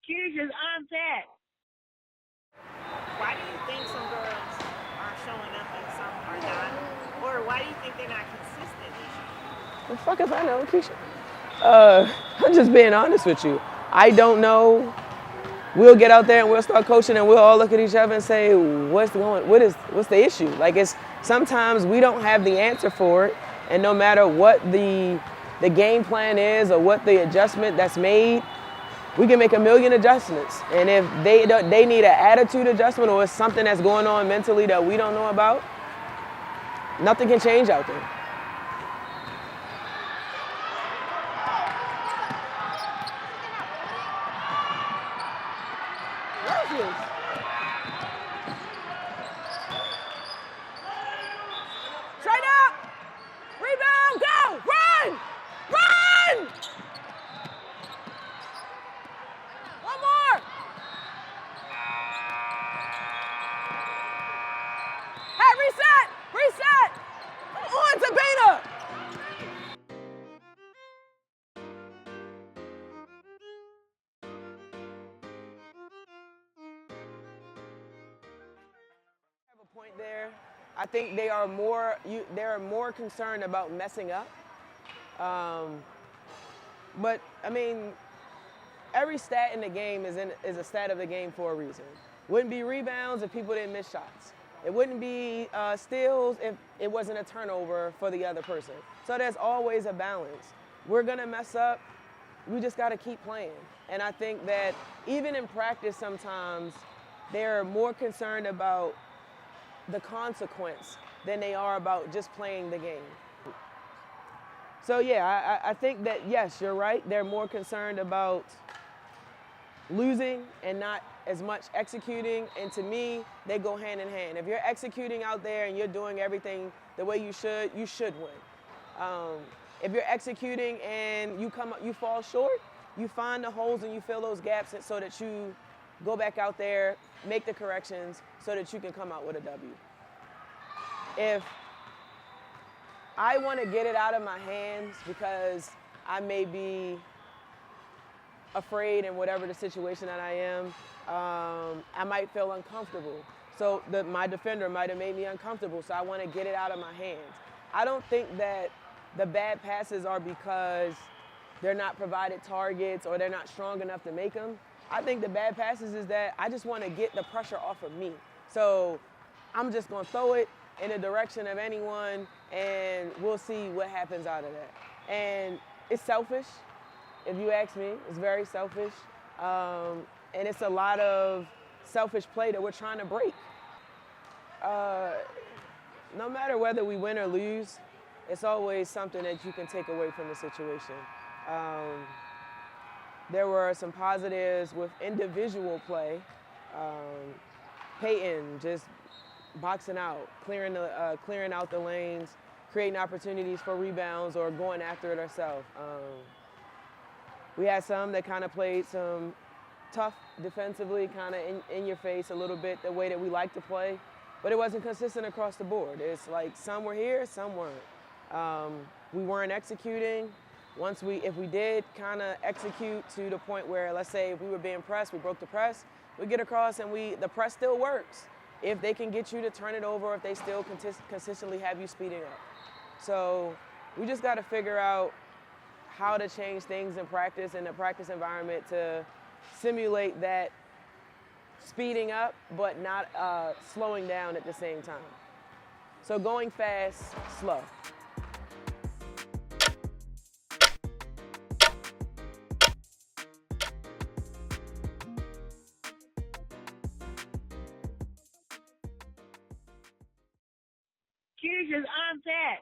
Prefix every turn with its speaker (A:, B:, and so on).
A: Keisha's on set.
B: Why do you think some girls are showing up and some are not? Or why do you think they're not consistent this year?
C: The fuck if I know, Keisha? I'm just being honest with you. I don't know. We'll get out there and we'll start coaching and we'll all look at each other and say, what's the issue? Like, it's sometimes we don't have the answer for it, and no matter what the game plan is or what the adjustment that's made, we can make a million adjustments. And if they need an attitude adjustment or it's something that's going on mentally that we don't know about, nothing can change out there. Straight up! Rebound, go! Run! Run! One more! Hey, reset! Reset! Come on, Sabina! I have a point there. I think they are more concerned about messing up. But I mean, every stat in the game is a stat of the game for a reason. Wouldn't be rebounds if people didn't miss shots. It wouldn't be steals if it wasn't a turnover for the other person. So there's always a balance. We're gonna mess up. We just gotta keep playing. And I think that even in practice sometimes, they're more concerned about the consequence than they are about just playing the game. So yeah, I think that yes, you're right. They're more concerned about losing and not as much executing. And to me, they go hand in hand. If you're executing out there and you're doing everything the way you should win. If you're executing and you fall short, you find the holes and you fill those gaps so that you go back out there, make the corrections so that you can come out with a W. If I want to get it out of my hands because I may be afraid in whatever the situation that I am, I might feel uncomfortable. So my defender might have made me uncomfortable, so I want to get it out of my hands. I don't think that the bad passes are because they're not provided targets or they're not strong enough to make them. I think the bad passes is that I just want to get the pressure off of me. So I'm just going to throw it in the direction of anyone, and we'll see what happens out of that. And it's selfish, if you ask me. It's very selfish. And it's a lot of selfish play that we're trying to break. No matter whether we win or lose, it's always something that you can take away from the situation. There were some positives with individual play. Peyton just boxing out, clearing out the lanes, creating opportunities for rebounds or going after it ourselves. We had some that kind of played some tough defensively, kind of in your face a little bit, the way that we like to play, but it wasn't consistent across the board. It's like some were here, some weren't. We weren't executing. If we did kind of execute to the point where, let's say if we were being pressed, we broke the press, we get across and the press still works. If they can get you to turn it over, if they still consistently have you speeding up. So we just got to figure out how to change things in practice, in the practice environment, to simulate that speeding up, but not slowing down at the same time. So going fast, slow.
A: Keisha's on set.